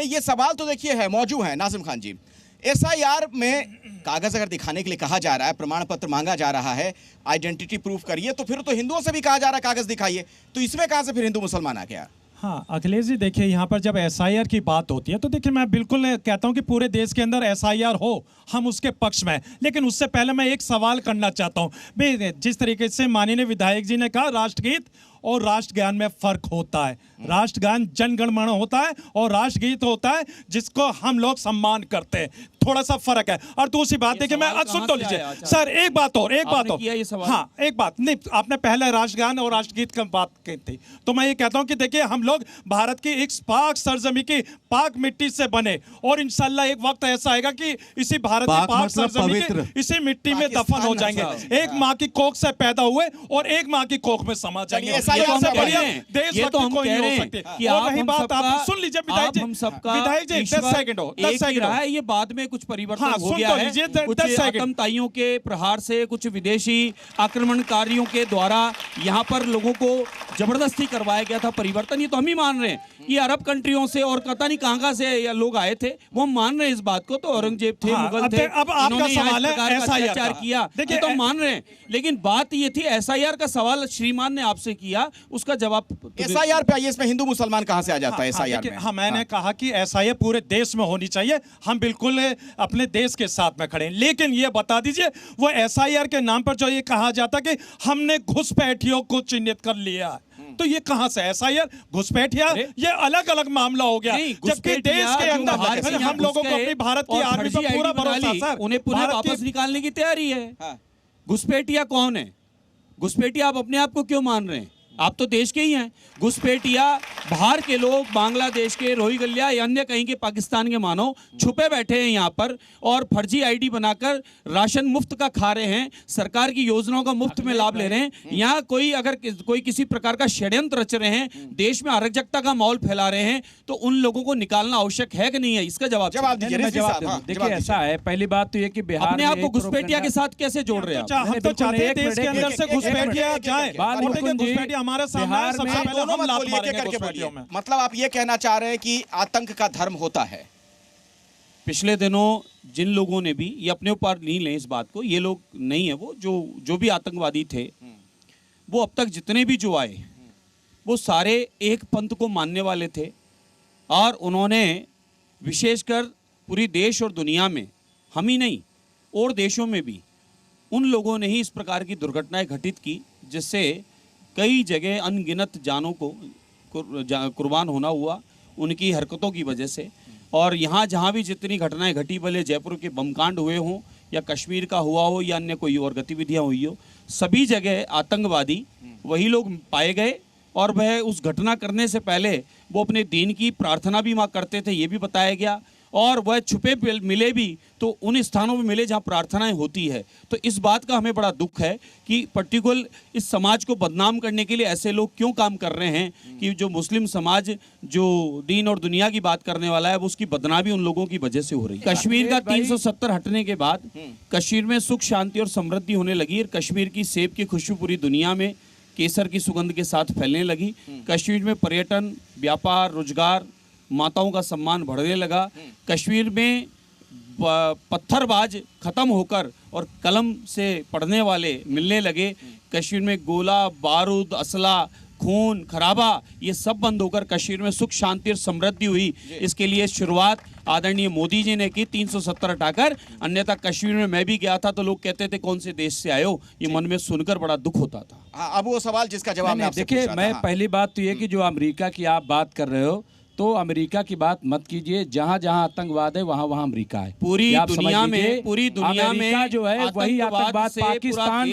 नहीं, ये सवाल तो देखिए है, मौजूद है नाजिम खान जी। एसआईआर में कागज अगर दिखाने के लिए कहा जा रहा है, प्रमाण पत्र मांगा जा रहा है, आइडेंटिटी प्रूफ करिए, तो फिर तो हिंदुओं से भी कहा जा रहा है कागज दिखाइए, तो इसमें कहां से फिर हिंदू मुसलमान आ गया? हाँ अखिलेश जी, देखिए यहाँ पर जब एसआईआर की बात होती है तो देखिए मैं बिल्कुल कहता हूँ कि पूरे देश के अंदर एसआईआर हो, हम उसके पक्ष में हैं। लेकिन उससे पहले मैं एक सवाल करना चाहता हूँ भाई, जिस तरीके से माननीय विधायक जी ने कहा राष्ट्रगीत और राष्ट्रगान में फर्क होता है। राष्ट्रगान जनगण मन होता है और राष्ट्रगीत होता है जिसको हम लोग सम्मान करते हैं, थोड़ा सा फर्क है। और दूसरी बात देखिए, मैं सुन तो लीजिए सर, एक बात और हाँ एक बात नहीं, आपने पहले राष्ट्रगान और राष्ट्रगीत की बात की थी, तो मैं ये कहता हूं कि देखिए हम लोग भारत की एक पाक सरजमी की पाक मिट्टी से बने, और इंशाल्लाह एक वक्त ऐसा आएगा कि इसी भारत की पाक सरजमी की इसी मिट्टी में दफन हो जाएंगे। एक माँ की कोख से पैदा हुए और एक माँ की कोख में समा जाएंगे। ये तो हम कह रहे हैं कि आप सुन लीजिए विधायक जी, 10 सेकंड हो, 10 सेकंड रहा है, ये बाद में कुछ परिवर्तन हो गया है, कुछ आतंकवादियों के प्रहार से, कुछ विदेशी आक्रमणकारियों के द्वारा यहाँ पर लोगों को जबरदस्ती करवाया गया था परिवर्तन। ये तो हम ही मान रहे हैं कि अरब कंट्रियों से और पता नहीं कहां से या लोग आए थे, वो हम मान रहे हैं इस बात को। तो औरंगजेब थे, मुगल थे, अब आपका सवाल है अत्याचार किया, देखिए तो हम मान रहे हैं। लेकिन बात ये थी एसआईआर का सवाल श्रीमान ने आपसे किया, उसका जवाब एसआईआर पे आइए, इसमें हिंदू मुसलमान कहां से आ जाता है एसआईआर में? हाँ मैंने कहा कि एसआईआर पूरे देश में होनी चाहिए, हम बिल्कुल अपने देश के साथ में खड़े हैं। लेकिन ये बता दीजिए, वो एसआईआर के नाम पर जो ये कहा जाता कि हमने घुसपैठियों को चिन्हित कर लिया, तो ये कहां से एसआईआर घुसपैठिया, ये अलग अलग मामला हो गया। जबकि देश के अंदर हम लोगों को अपनी भारत की आर्मी पर पूरा भरोसा सर, उन्हें पुनः वापस निकालने की तैयारी है। घुसपैठिया कौन है? घुसपैठिया आप अपने आप को क्यों मान रहे हैं? आप तो देश के ही हैं। घुसपैठिया बाहर के लोग, बांग्लादेश के, रोहिंग्या या अन्य कहीं के पाकिस्तान के मानो छुपे बैठे हैं यहाँ पर और फर्जी आईडी बनाकर राशन मुफ्त का खा रहे हैं, सरकार की योजनाओं का मुफ्त में लाभ ले रहे हैं। यहाँ अगर कोई किसी प्रकार का षड्यंत्र रच रहे हैं, देश में अराजकता का माहौल फैला रहे हैं, तो उन लोगों को निकालना आवश्यक है कि नहीं है? इसका जवाब दीजिए। देखिए ऐसा है, पहली बात तो ये कि बिहार अपने आप को घुसपैठिया के साथ कैसे जोड़ रहे हैं? हम तो चाहते हैं देश के अंदर से घुसपैठिया जाए, हमारे सामने सबसे पहले हम लात मारेंगे घुसपैठियों में। मतलब आप ये कहना चाह रहे हैं कि आतंक का धर्म होता है? पिछले दिनों जिन लोगों ने भी, ये अपने ऊपर नहीं लें इस बात को, ये लोग नहीं है, वो जो भी आतंकवादी थे, वो अब तक जितने भी जो आए, वो सारे एक पंथ को मानने वाले थे। और उन्होंने विशेषकर पूरी देश और दुनिया में, हम ही नहीं और देशों में भी, उन लोगों ने ही इस प्रकार की दुर्घटनाएं घटित की जिससे कई जगह अनगिनत जानों को कुर्बान होना हुआ उनकी हरकतों की वजह से। और यहाँ जहाँ भी जितनी घटनाएं घटी, भले जयपुर के बमकांड हुए हों या कश्मीर का हुआ हो या अन्य कोई और गतिविधियाँ हुई हो, सभी जगह आतंकवादी वही लोग पाए गए। और वह उस घटना करने से पहले वो अपने दीन की प्रार्थना भी वहाँ करते थे, ये भी बताया गया। और वह छुपे मिले भी तो उन स्थानों में मिले जहाँ प्रार्थनाएं होती है। तो इस बात का हमें बड़ा दुख है कि पर्टिकुलर इस समाज को बदनाम करने के लिए ऐसे लोग क्यों काम कर रहे हैं कि जो मुस्लिम समाज जो दीन और दुनिया की बात करने वाला है, वो उसकी बदनामी उन लोगों की वजह से हो रही है। कश्मीर का 370 हटने के बाद कश्मीर में सुख, शांति और समृद्धि होने लगी और कश्मीर की सेब की खुशबू पूरी दुनिया में केसर की सुगंध के साथ फैलने लगी। कश्मीर में पर्यटन, व्यापार, रोजगार, माताओं का सम्मान बढ़ने लगा। कश्मीर में पत्थरबाज खत्म होकर और कलम से पढ़ने वाले मिलने लगे। कश्मीर में गोला बारूद, असला, खून खराबा, ये सब बंद होकर कश्मीर में सुख, शांति और समृद्धि हुई। इसके लिए शुरुआत आदरणीय मोदी जी ने की 370 हटाकर। अन्यथा कश्मीर में मैं भी गया था तो लोग कहते थे कौन से देश से आए हो, ये मन में सुनकर बड़ा दुख होता था। अब वो सवाल जिसका जवाब मैं आपसे देखिए, मैं पहली बात तो ये कि जो अमेरिका की आप बात कर रहे हो, तो अमेरिका की बात मत कीजिए। जहां जहां आतंकवाद है वहां वहां अमेरिका है। पूरी दुनिया में जो है वही आतंकवाद पाकिस्तान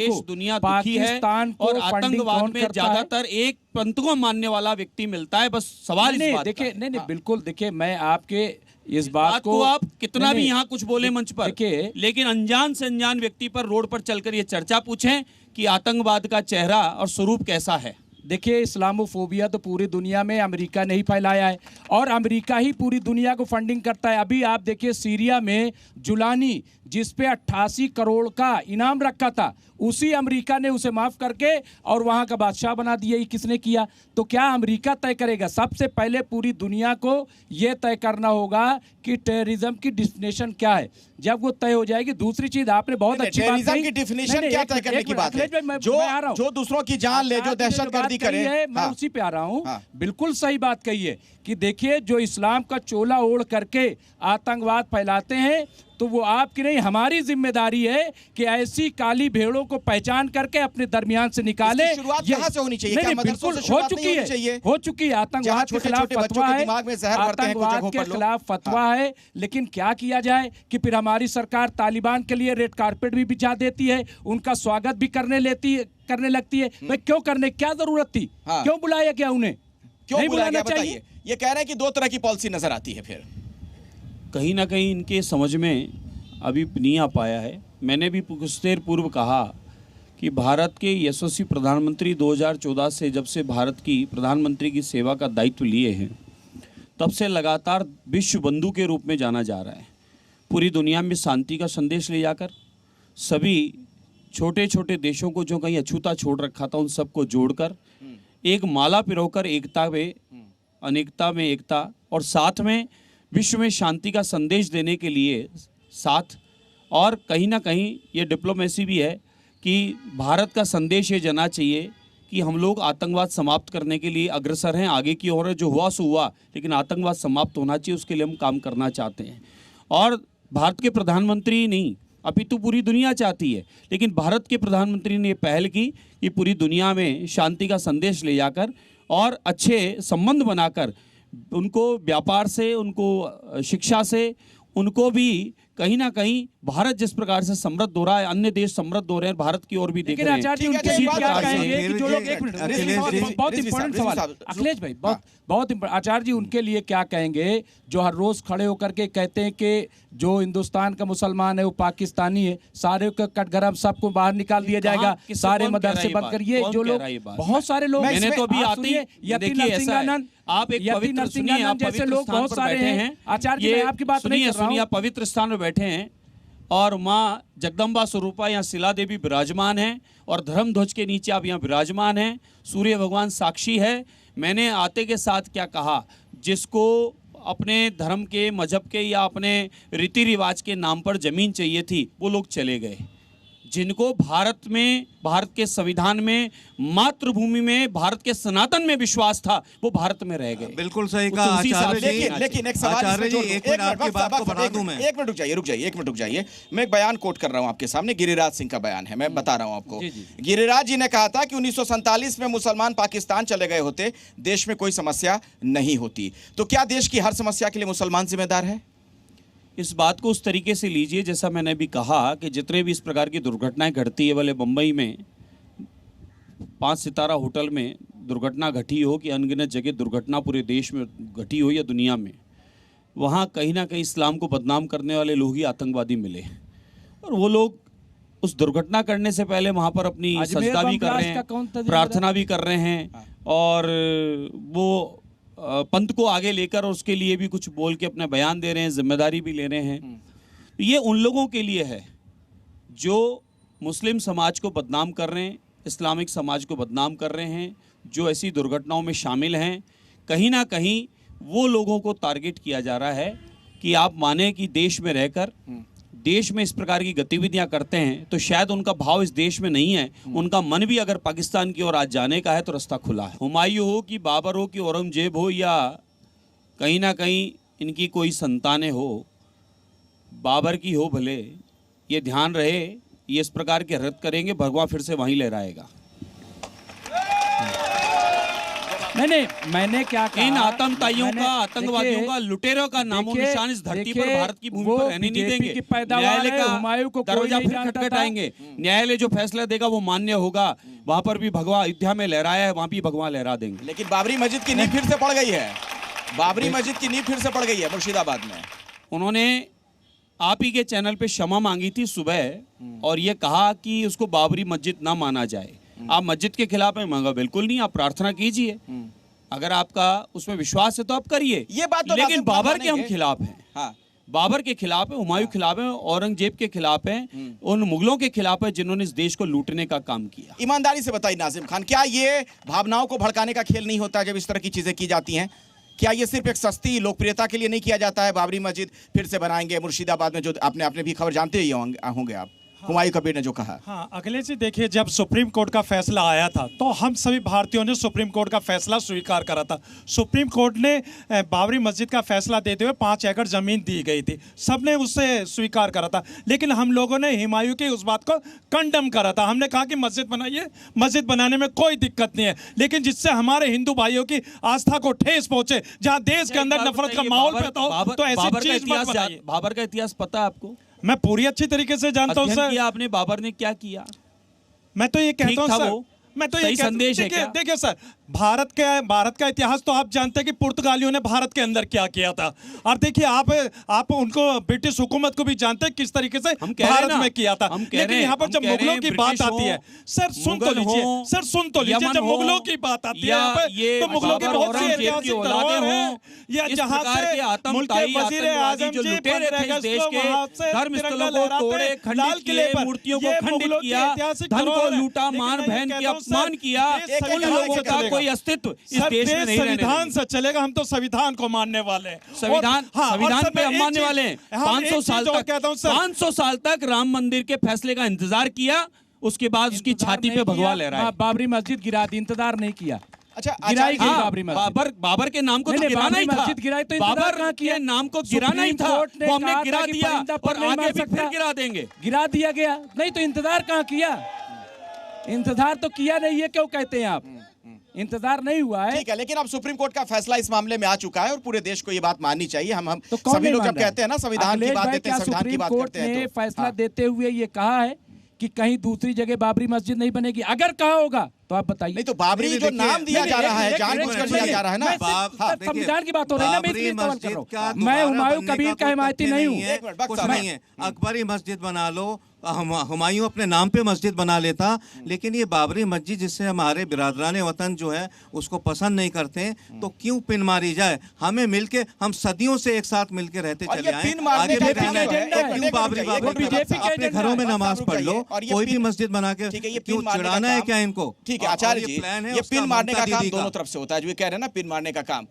को और आतंकवाद में ज्यादातर एक पंथ को मानने वाला व्यक्ति मिलता है। बस सवाल इस बात देखिए, नहीं बिल्कुल, देखिए मैं आपके इस बात को आप कितना भी यहाँ कुछ बोले मंच पर, लेकिन अनजान से अनजान व्यक्ति पर रोड पर चलकर ये चर्चा पूछें कि आतंकवाद का चेहरा और स्वरूप कैसा है। देखिए, इस्लामोफोबिया तो पूरी दुनिया में अमेरिका ने ही फैलाया है और अमेरिका ही पूरी दुनिया को फंडिंग करता है। अभी आप देखिए सीरिया में जुलानी, जिस पे 88 करोड़ का इनाम रखा था, उसी अमेरिका ने उसे माफ करके और वहां का बादशाह बना दिया। ये किसने किया? तो क्या अमेरिका तय करेगा? सबसे पहले पूरी दुनिया को यह तय करना होगा कि टेररिज्म की डेफिनेशन क्या है। जब वो तय हो जाएगी, दूसरी चीज आपने बहुत अच्छी बात टेररिज्म कही। की डेफिनेशन नहीं, क्या एक तय मिनट, करने एक की मिनट, बात है? अखिलेश भाई, जो मैं आ रहा हूं। जो दूसरों की जान ले, जो आपने दहशतगर्दी बात कही करे, है, मैं हाँ। उसी पे आ रहा हूं। हाँ। बिल्कुल सही बात कही है कि देखिए, जो इस्लाम का चोला ओढ़ करके आतंकवाद फैलाते हैं, तो वो आपकी नहीं हमारी जिम्मेदारी है कि ऐसी काली भेड़ों को पहचान करके अपने दरमियान से निकाले। इसकी शुरुआत कहाँ से होनी चाहिए? नहीं, क्या नहीं, मदरसों बिल्कुल से हो शुरुआत नहीं चुकी होनी चाहिए? है, हो चुकी है। जहाँ आतंकवाद के छोटे खिलाफ छोटे बच्चों फतवा के है, दिमाग में जहर भरते हैं कुछ आतंकवाद जगहों के पर लोग। खिलाफ फतवा है, लेकिन क्या किया जाए कि फिर हमारी सरकार तालिबान के लिए रेड कारपेट भी बिछा देती है, उनका स्वागत भी करने लगती है। भाई क्यों करने, क्या जरूरत थी? हाँ। क्यों बुलाया गया उन्हें? क्यों नहीं बुलाया गया बुलाना चाहिए। बताइए? ये कह रहे हैं कि दो तरह की पॉलिसी नजर आती है। फिर कहीं ना कहीं इनके समझ में अभी नहीं आ पाया है। मैंने भी कुछ देर पूर्व कहा कि भारत के यशस्वी प्रधानमंत्री 2014 से जब से भारत की प्रधानमंत्री की सेवा का दायित्व लिए हैं, तब से लगातार विश्व बंधु के रूप में जाना जा रहा है। पूरी दुनिया में शांति का संदेश ले जाकर सभी छोटे छोटे देशों को जो कहीं अछूता छोड़ रखा था, उन सबको जोड़कर एक माला पिरोकर एकता में अनेकता में एकता, और साथ में विश्व में शांति का संदेश देने के लिए साथ, और कहीं ना कहीं ये डिप्लोमेसी भी है कि भारत का संदेश ये जाना चाहिए कि हम लोग आतंकवाद समाप्त करने के लिए अग्रसर हैं, आगे की ओर है। जो हुआ सो हुआ, लेकिन आतंकवाद समाप्त होना चाहिए, उसके लिए हम काम करना चाहते हैं। और भारत के प्रधानमंत्री नहीं, अपितु पूरी दुनिया चाहती है, लेकिन भारत के प्रधानमंत्री ने पहल की कि पूरी दुनिया में शांति का संदेश ले जाकर और अच्छे संबंध बनाकर उनको व्यापार से, उनको शिक्षा से, उनको भी कहीं ना कहीं भारत जिस प्रकार से समृद्ध हो रहा है, अन्य देश समृद्ध हो रहे हैं, भारत की ओर भी देख लेकिन रहे हैं। आचार्य जी ठीक है, उनके एक लिए बात क्या बताइए। कहेंगे कि जो लोग, एक मिनट, बहुत इंपॉर्टेंट सवाल अखिलेश भाई, बहुत आचार्य जी उनके लिए क्या कहेंगे जो हर रोज खड़े होकर के कहते हैं कि जो हिंदुस्तान का मुसलमान है वो पाकिस्तानी है, सारे का कटघरा सबको बाहर निकाल दिया जाएगा, किससे सारे कौन कह रहा है मदरसे ये बंद बात? करिए। कौन जो कह लोग, रहा है ये बात? बहुत सारे लोग, मैंने तो अभी आप आते ही सुनिए, यति देखिए ऐसा है, नरसिंहानंद, आप एक यति पवित्र, सुनिए, नरसिंहानंद आप जैसे पवित्र लोग स्थान बहुत पर सारे बैठे हैं। हैं। आचार्य जी, ये मैं आपकी बात नहीं कर रहा सुनिए, हूँ। आप पवित्र स्थान पर बैठे हैं और माँ जगदम्बा स्वरूपा यहाँ शिला देवी विराजमान हैं और धर्म ध्वज के नीचे आप यहाँ विराजमान हैं। सूर्य भगवान साक्षी है। मैंने आते के साथ क्या कहा, जिसको अपने धर्म के, मजहब के या अपने रीति रिवाज के नाम पर जमीन चाहिए थी, वो लोग चले गए। जिनको भारत में, भारत के संविधान में, मातृभूमि में, भारत के सनातन में विश्वास था, वो भारत में रह गए। बिल्कुल सही तो कहा उसी हिसाब आचार्य से जी। लेकिन एक सवाल आचार्य इसमें जी, जोड़ दूं। एक मिनट आपकी बात को बढ़ा दूं मैं। एक मिनट रुक जाइए। मैं एक बयान कोट कर रहा हूं आपके सामने, गिरिराज सिंह का बयान है, मैं बता रहा हूं आपको। गिरिराज जी ने कहा था कि 1947 में मुसलमान पाकिस्तान चले गए होते, देश में कोई समस्या नहीं होती। तो क्या देश की हर समस्या के लिए मुसलमान जिम्मेदार है? इस बात को उस तरीके से लीजिए, जैसा मैंने भी कहा कि जितने भी इस प्रकार की दुर्घटनाएं घटती है, भले मुंबई में 5 सितारा होटल में दुर्घटना घटी हो कि अनगिनत जगह दुर्घटना पूरे देश में घटी हो या दुनिया में, वहाँ कहीं ना कहीं इस्लाम को बदनाम करने वाले लोग ही आतंकवादी मिले। और वो लोग उस दुर्घटना करने से पहले वहाँ पर अपनी अजमेर सजदा भी बम कर रहे ब्लास्ट का कौन था हैं, जिम्मेदार? प्रार्थना भी कर रहे हैं, और वो पंथ को आगे लेकर और उसके लिए भी कुछ बोल के अपना बयान दे रहे हैं, जिम्मेदारी भी ले रहे हैं। तो ये उन लोगों के लिए है जो मुस्लिम समाज को बदनाम कर रहे हैं, इस्लामिक समाज को बदनाम कर रहे हैं, जो ऐसी दुर्घटनाओं में शामिल हैं। कहीं ना कहीं वो लोगों को टारगेट किया जा रहा है कि आप माने कि देश में रहकर देश में इस प्रकार की गतिविधियां करते हैं, तो शायद उनका भाव इस देश में नहीं है, उनका मन भी अगर पाकिस्तान की ओर आज जाने का है तो रास्ता खुला है। हुमायूं हो कि बाबर हो कि औरंगजेब हो या कहीं ना कहीं इनकी कोई संतानें हो, बाबर की हो भले, ये ध्यान रहे, ये इस प्रकार के हरकत करेंगे, भगवान फिर से वहीं लहराएगा। नहीं, मैंने क्या कहा, इन आतंकवादियों का, आतंकवादियों देखिए, का, लुटेरों का नामो देखिए, निशान इस धरती पर, देखिए, भारत की भूमि वो पर रहने नहीं BJP देंगे। की पैदावार न्यायालय है, हुमायूं को का कोई दरवाजा नहीं फिर जानता खटखटाएंगे। न्यायालय जो फैसला देगा वो मान्य होगा। वहां पर भी भगवान अयोध्या में लहराया है, वहां भी भगवान लहरा देंगे। लेकिन बाबरी मस्जिद की नींव फिर से पड़ गई है। बाबरी मस्जिद की नींव फिर से पड़ गई है मुर्शिदाबाद में। उन्होंने आप ही के चैनल पे क्षमा मांगी थी सुबह और ये कहा कि उसको बाबरी मस्जिद ना माना जाए। आप मस्जिद के खिलाफ हैं, मगर बिल्कुल नहीं, आप प्रार्थना कीजिए। अगर आपका उसमें विश्वास है तो आप करिए। ये बात तो लेकिन नाज़िम खान बाबर के हम मानेंगे। खिलाफ हैं, हाँ, बाबर के खिलाफ है, हुमायूं के खिलाफ है, औरंगजेब के खिलाफ है, उन मुगलों के खिलाफ है जिन्होंने इस देश को लूटने का काम किया। ईमानदारी से बताइए नाजिम खान, क्या ये भावनाओं को भड़काने का खेल नहीं होता जब इस तरह की चीजें की जाती हैं? क्या ये सिर्फ एक सस्ती लोकप्रियता के लिए नहीं किया जाता है? बाबरी मस्जिद फिर से बनाएंगे मुर्शिदाबाद में, जो आपने भी खबर जानते ही होंगे आप, हुमायूं कबीर ने जो कहा। हाँ, अखिलेश जी देखिए, जब सुप्रीम कोर्ट का फैसला आया था तो हम सभी भारतीयों ने सुप्रीम कोर्ट का फैसला स्वीकार करा था। सुप्रीम कोर्ट ने बाबरी मस्जिद का फैसला देते हुए 5 एकड़ जमीन दी गई थी, सबने उससे स्वीकार करा था। लेकिन हम लोगों ने हुमायूं की उस बात को कंडम करा था। हमने कहा कि मस्जिद बनाइए, मस्जिद बनाने में कोई दिक्कत नहीं है, लेकिन जिससे हमारे हिंदू भाइयों की आस्था को ठेस पहुंचे, जहाँ देश के अंदर नफरत का माहौल पैदा हो, तो ऐसी चीज मत बनाइए। बाबर का इतिहास पता है आपको? मैं पूरी अच्छी तरीके से जानता हूँ सर। आपने बाबर ने क्या किया? मैं तो ये कहता हूँ सर, वो? मैं तो सही ये संदेश है क्या? देखिए सर, भारत का इतिहास तो आप जानते हैं कि पुर्तगालियों ने भारत के अंदर क्या किया था। और देखिए, आप उनको ब्रिटिश हुकूमत को भी जानते हैं किस तरीके से भारत में किया था। लेकिन यहाँ पर जब मुगलों की बात आती है, सर सुन तो लीजिए, सर सुन तो लीजिए, जब मुगलों की बात आती है यहाँ पे, तो मुगलों के बहुत से ऐतिहासिक धरोहर हैं, या जहाँ से मुल्क के वजीर आजम जी 15 अगस्त को वहाँ से तिरंगा लहराते लाल किले पर, मूर्तियों को खंडित किया, धन को लूटा, मार बहन की अपमान किया, उन लोगों का कोई अस्तित्व इस देश में नहीं रहने संविधान से चलेगा। हम तो संविधान को मानने वाले हैं, संविधान पे हम मानने वाले हैं। 500 साल तक 500 साल तक राम मंदिर के फैसले का इंतजार किया, उसके बाद उसकी छाती पे भगवा लहराया। बाबरी मस्जिद गिरा दी, इंतजार नहीं किया। अच्छा, गिराई गई हाँ, बाबरी मस्जिद। बाबर के नाम को तो गिराना ही था। मस्जिद गिराई तो इंतजार कहाँ किया? के नाम को गिराना ही था, वो हमने गिरा दिया और आगे भी फिर गिरा देंगे। गिरा दिया गया नहीं तो इंतजार कहाँ किया? इंतजार तो किया नहीं है, क्यों कहते हैं आप? इंतजार नहीं हुआ है। ठीक है, लेकिन अब सुप्रीम कोर्ट का फैसला इस मामले में आ चुका है और पूरे देश को ये बात माननी चाहिए। हम तो सभी लोग जब कहते हैं ना संविधान की बात देते हैं, संविधान की सुप्रीम बात कोर्ट करते हैं, ने तो फैसला देते हुए ये कहा है कि कहीं दूसरी जगह बाबरी मस्जिद नहीं बनेगी? अगर कहा होगा तो आप बताइए। नहीं तो बाबरी जो नाम दिया जा रहा है, जानबूझकर दिया जा रहा है ना। संविधान की बात हो रही है ना, मैं इसलिए सवाल कर रहा हूं। मैं हुमायूं कबीर का हिमायती नहीं हूँ। कुछ नहीं है, अकबरी मस्जिद बना लो, हुमायूं अपने नाम पे मस्जिद बना लेता, लेकिन ये बाबरी मस्जिद जिससे हमारे बिरादरान वतन जो है उसको पसंद नहीं करते, तो क्यों पिन मारी जाए? हमें मिलके, हम सदियों से एक साथ मिलके रहते और चले ये आए, पिन मारने आगे का भी काम रहना जो है, है। क्यों बाबरी अपने घरों में नमाज पढ़ लो, कोई भी मस्जिद बना के क्यों चिढ़ाना है क्या इनको? ठीक है आचार्य जी, ये पिन मारने का काम दोनों तरफ से होता है, जो ये कह रहे हैं ना, पिन मारने का काम।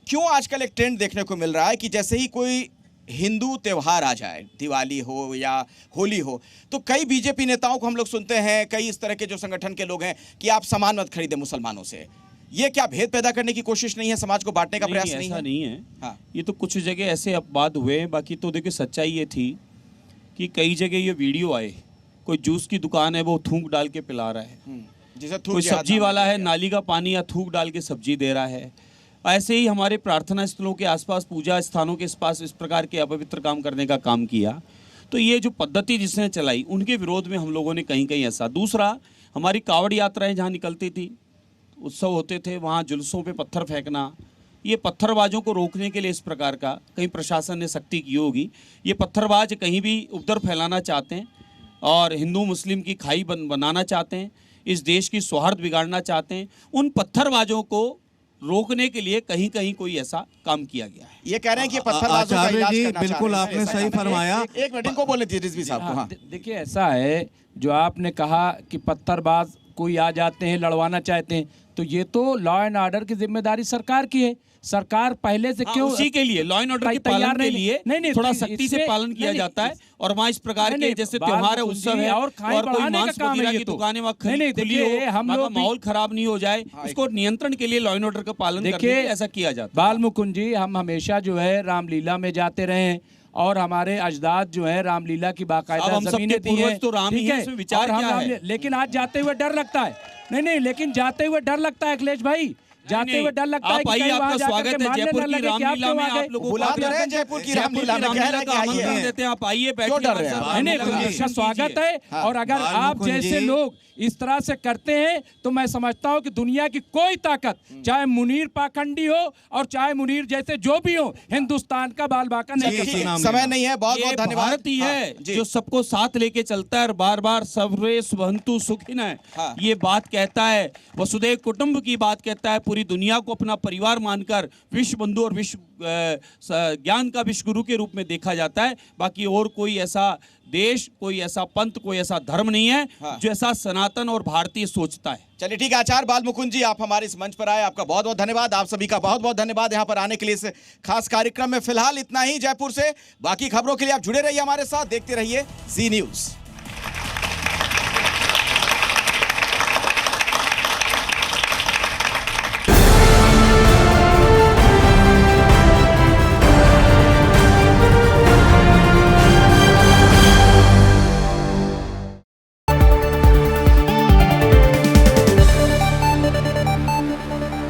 क्यों आजकल एक ट्रेंड देखने को मिल रहा है कि जैसे ही कोई हिंदू त्योहार आ जाए, दिवाली हो या होली हो, तो कई बीजेपी नेताओं को हम लोग सुनते हैं, कई इस तरह के जो संगठन के लोग हैं, कि आप सामान मत खरीदें मुसलमानों से। ये क्या भेद पैदा करने की कोशिश नहीं है, समाज को बांटने का प्रयास नहीं है? ऐसा नहीं है। हाँ। ये तो कुछ जगह ऐसे अपवाद हुए हैं, बाकी तो देखिए सच्चाई ये थी कि कई जगह ये वीडियो आए, कोई जूस की दुकान है वो थूक डाल के पिला रहा है, जिसे कोई सब्जी वाला है नाली का पानी या थूक डाल के सब्जी दे रहा है। ऐसे ही हमारे प्रार्थना स्थलों के आसपास, पूजा स्थानों के आसपास इस प्रकार के अपवित्र काम करने का काम किया। तो ये जो पद्धति जिसने चलाई, उनके विरोध में हम लोगों ने कहीं कहीं ऐसा। दूसरा, हमारी कावड़ यात्राएं जहाँ निकलती थी, उत्सव होते थे, वहाँ जुलूसों पे पत्थर फेंकना, ये पत्थरबाजों को रोकने के लिए इस प्रकार का कहीं प्रशासन ने सख्ती की होगी। ये पत्थरबाज कहीं भी उपद्रव फैलाना चाहते हैं और हिंदू मुस्लिम की खाई बनाना चाहते हैं, इस देश की सौहार्द बिगाड़ना चाहते हैं। उन पत्थरबाजों को रोकने के लिए कहीं कहीं कोई ऐसा काम किया गया है। ये कह रहे हैं कि पत्थरबाजों का इलाज करना बिल्कुल आपने सही फरमाया। एक मिनट इनको बोले रिजवी साहब को। हाँ, देखिए ऐसा है, जो आपने कहा कि पत्थरबाज कोई आ जाते हैं, लड़वाना चाहते हैं, तो ये तो लॉ एंड ऑर्डर की जिम्मेदारी सरकार की है। सरकार पहले से क्यों उसी के लिए लॉ एंड ऑर्डर के पालन के लिए थोड़ा सख्ती से पालन किया जाता है। और वहाँ इस प्रकार के जैसे त्योहार है, उत्सव है और कोई मांस मदिरा की दुकानें वहाँ खुली हो, हम लोग माहौल खराब नहीं हो जाए, उसको नियंत्रण के लिए लॉ एंड ऑर्डर का पालन करने के लिए ऐसा किया जाता है। बाल मुकुंद जी, हम हमेशा जो है रामलीला में जाते रहे हैं और हमारे अजदाद जो है रामलीला की बाकायदा जमीनें दी हैं, तो राम ही है, इसमें विचार क्या है? लेकिन आज जाते हुए डर लगता है। नहीं, लेकिन जाते हुए डर लगता है अखिलेश भाई जाते हुए डर लगता है आप कि आइए, कहीं वहां आपका जाकर स्वागत के है मारने जयपुर न की लगे कि आप रामलीला क्यों में। आ आप गए। लोगों को बुला तो रहे हैं जयपुर की रामलीला में, कह रहे हैं कि आइए। आमंत्रण देते हैं, आप आइए, बैठिए, क्यों डर रहे हैं हमारे आप? साथ नहीं आमंत्रण नहीं, दीजिए। उसका स्वागत है। हाँ। और अगर आप बालमुकुंद जैसे जी। लोग इस तरह से करते हैं तो मैं समझता हूं कि दुनिया की कोई ताकत, चाहे मुनीर पाखंडी हो और चाहे मुनीर जैसे जो भी हो, हिंदुस्तान का बाल बाका नहीं चलिए, कर ठीक है, नाम समय लेना। नहीं है, बहुत ये बहुत धन्यवाद। भारत ही हाँ, है जी। जो सबको साथ लेके चलता है और बार बार सर्वे स्वहंतु सुखिनः हाँ। ये बात कहता है, वसुधैव कुटुंब की बात कहता है, पूरी दुनिया को अपना परिवार मानकर विश्व बंधु और विश्व ज्ञान का विश्व गुरु के रूप में देखा जाता है। बाकी और कोई ऐसा देश, कोई ऐसा पंथ, कोई ऐसा धर्म नहीं है हाँ। जो ऐसा सनातन और भारतीय सोचता है। चलिए ठीक है, आचार्य बालमुकुंद जी, आप हमारे इस मंच पर आए, आपका बहुत बहुत धन्यवाद। आप सभी का बहुत बहुत धन्यवाद यहाँ पर आने के लिए इस खास कार्यक्रम में। फिलहाल इतना ही जयपुर से। बाकी खबरों के लिए आप जुड़े रहिए हमारे साथ, देखते रहिए जी न्यूज़।